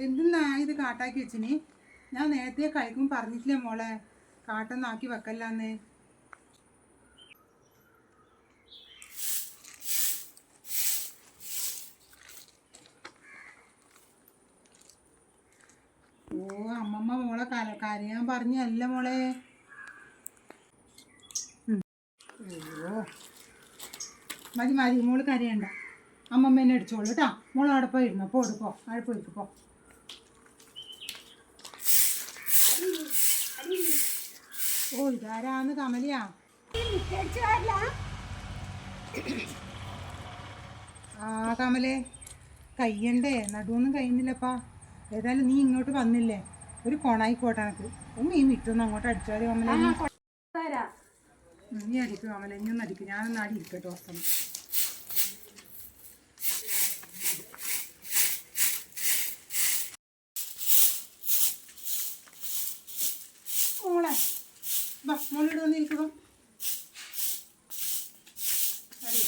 എന്തിനാ ഇത് കാട്ടാക്കി വെച്ചിനി? ഞാൻ നേരത്തെ കഴിക്കുമ്പോൾ പറഞ്ഞിട്ടില്ലേ മോളെ, കാട്ടൊന്നും ആക്കി വെക്കല്ലാന്ന്. ഓ അമ്മമ്മ മോളെ കരയാൻ പറഞ്ഞല്ല മോളെ. അയ്യോ മതി മതി, മോള് കരയണ്ട. അമ്മമ്മ എന്നെ അടിച്ചോളൂ കേട്ടോ. മോൾ അവിടെ പോയി ഇരുന്നോ, പോടുപ്പോ അവിടെ പോയിപ്പോ. ഓ ഇതാരാന്ന്? കമലിയാ? ആ കമലേ, കയ്യണ്ടേ, നടുവൊന്നും കഴിയുന്നില്ലപ്പാ. ഏതായാലും നീ ഇങ്ങോട്ട് വന്നില്ലേ, ഒരു കൊണായിക്കോട്ടെ എനിക്ക്. ഒന്ന് ഈ മിറ്റൊന്ന് അങ്ങോട്ട് അടിച്ചാല് കമല. നീ അടിക്കും കമല, ഇനി ഒന്ന് അടിക്കും. ഞാനൊന്ന് അടി ഇരിക്കട്ടോ ഓർത്തണം. മോളെ വാ, മോളിവിടെ വന്നിരിക്കുമ്പോ അടി.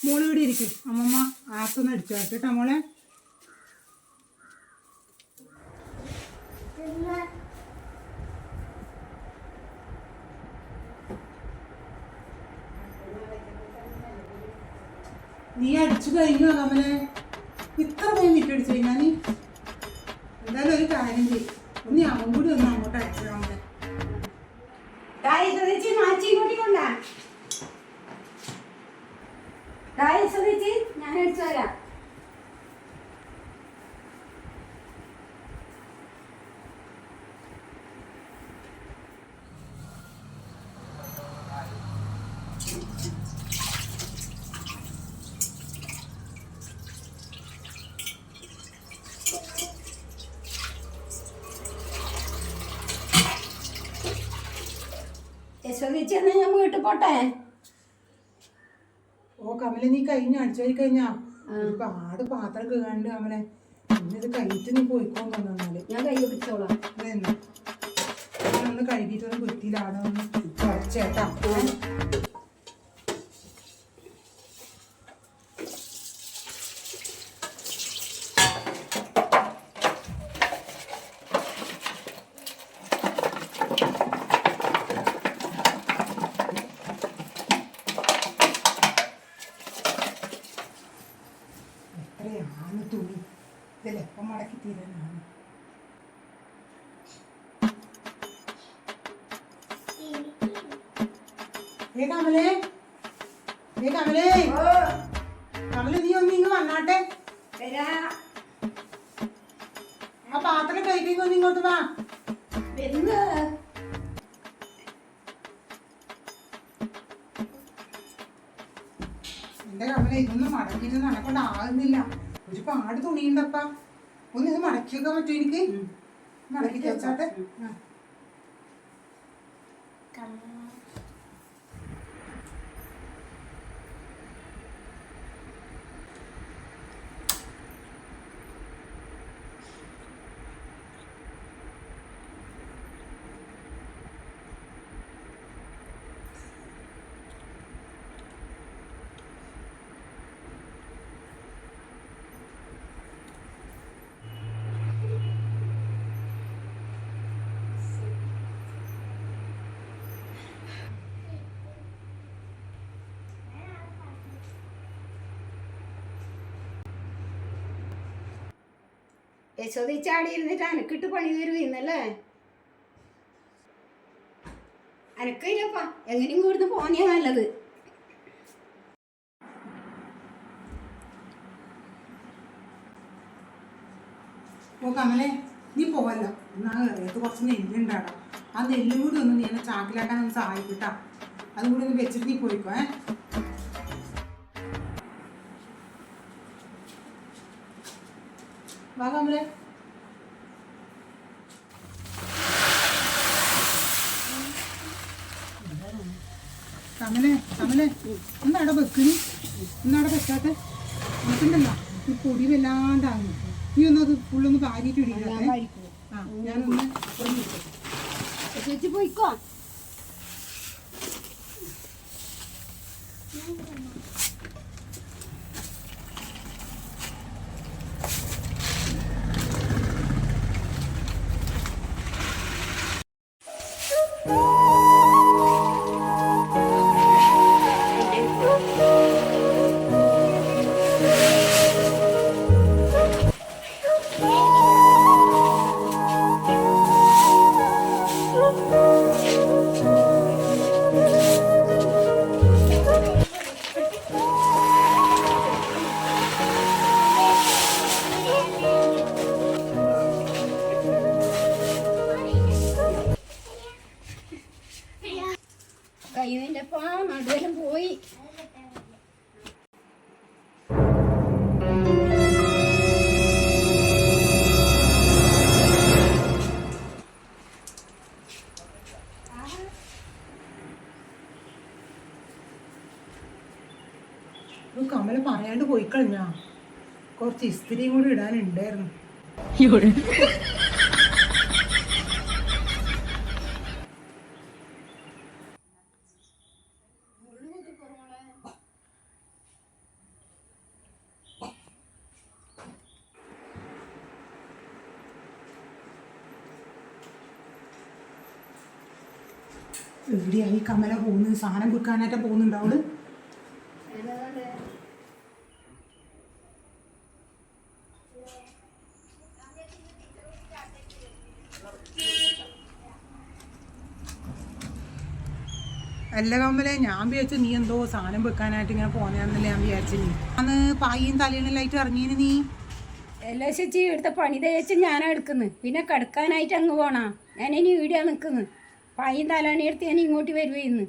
മോള് ഇവിടെ ഇരിക്കും, അമ്മമ്മ ആക്കൊന്ന് അടിച്ചു കേട്ടോ മോളെ. നീ അടിച്ചു കഴിഞ്ഞോ കമലെ? ഇത്ര പോയി മിറ്റടിച്ചു കഴിഞ്ഞാ നീ? എന്തായാലും ഒരു കാര്യം ചെയ്യും, ഒന്ന് അവൻ കൂടി ഒന്ന് അങ്ങോട്ട് അടിച്ചു കമലെ. ഞാൻ അടിച്ചു തരാം. യശോദിച്ചെന്നാ ഞാൻ വീട്ടിൽ പോട്ടെ. ഓ കമല, നീ കഴിഞ്ഞ അടിച്ചു പോയി കഴിഞ്ഞാ ഒരുപാട് പാത്രം കേൾക്കാണ്ട് കമലെ. ഇന്നത് കഴിച്ചിട്ട് നീ പോയിക്കോന്ന് തന്നാല് ഞാൻ കൈ പിടിച്ചോളാം. അതെന്നെ ഒന്ന് കഴുകിയിട്ടൊന്ന് വൃത്തിയിലാണ് ഒന്ന് കുറച്ചേട്ടാ. എത്രയാണ് തുണി, ഇതല്ലേ എപ്പം മടക്കി തീരാനാണ്. കമലേ, കമലേ, കമല നീ ഒന്ന് ഇങ്ങ് വന്നാട്ടെ. ആ പാത്രം കഴിക്കുമ്പോ ഒന്ന് ഇങ്ങോട്ട് വാ. എന്റെ കമല, ഇതൊന്നും മടക്കിയിട്ട് നടക്കൊണ്ട് ആകുന്നില്ല. ഒരുപാട് തുണിയുണ്ടപ്പാ. ഒന്ന് ഇത് മടക്കി വെക്കാൻ പറ്റും എനിക്ക്? മടക്കി വെച്ചാട്ടെ. യശോദിച്ചാടി ഇരുന്നിട്ട് അനക്കിട്ട് പണി തരുന്നല്ലേ? അനക്കില്ലപ്പാ, എങ്ങനെയും ഇവിടുന്ന് പോന്നിയാ നല്ലത്. ഓ കമലേ, നീ പോവല്ലോ. എന്നാ കറിയത്ത് കുറച്ച് നെല്ലുണ്ടാടാ. ആ നെല്ലും കൂടി ഒന്ന് നീ എന്നെ ചാക്കിലാക്കാൻ ഒന്ന് സഹായിക്കട്ടാ. അതും കൂടി ഒന്ന് വെച്ചിട്ട് നീ പോയിക്കോ. വാ കമലേ. കമലേ കമലേ ഒന്നവിടെ വെക്കണി ഒന്നവിടെ വെക്കാത്തെ നമുക്കുണ്ടല്ലോ ഈ പൊടി വല്ലാണ്ടാകും. നീ ഒന്നത് ഫുള്ളൊന്ന് വാരിയിട്ട് ഇടിക്കാതെ. ആ ഞാനൊന്ന് ചേച്ചി പോയിക്കോ. കയ്യില്ലപ്പാ, നടുവേലും പോയി. കമല പറയാണ്ട് പോയി കളഞ്ഞാ. കുറച്ച് ഇസ്തിരിയും കൂടി ഇടാനുണ്ടായിരുന്നു. എവിടെയായി കമല പോകുന്നത്? സാധനം വിൽക്കാനായിട്ട് പോകുന്നുണ്ടാവള്. അല്ല കമലെ, ഞാൻ വിചാരിച്ചു നീ എന്തോ സാധനം വെക്കാനായിട്ട് ഇങ്ങനെ പോന്നെയാന്നല്ലേ ഞാൻ വിചാരിച്ചു. നീ അന്ന് പായും തലയിലായിട്ട് ഇറങ്ങിയത് നീ. എല്ലാ ചേച്ചി ഇവിടുത്തെ പണി തേച്ച് ഞാനാ എടുക്കുന്നത്. പിന്നെ കിടക്കാനായിട്ട് അങ്ങ് പോണാ. ഞാനിനി വീടിയാ നിൽക്കുന്നത്. പായും തലാണി എടുത്ത് ഞാൻ ഇങ്ങോട്ട് വരുവായിരുന്നു.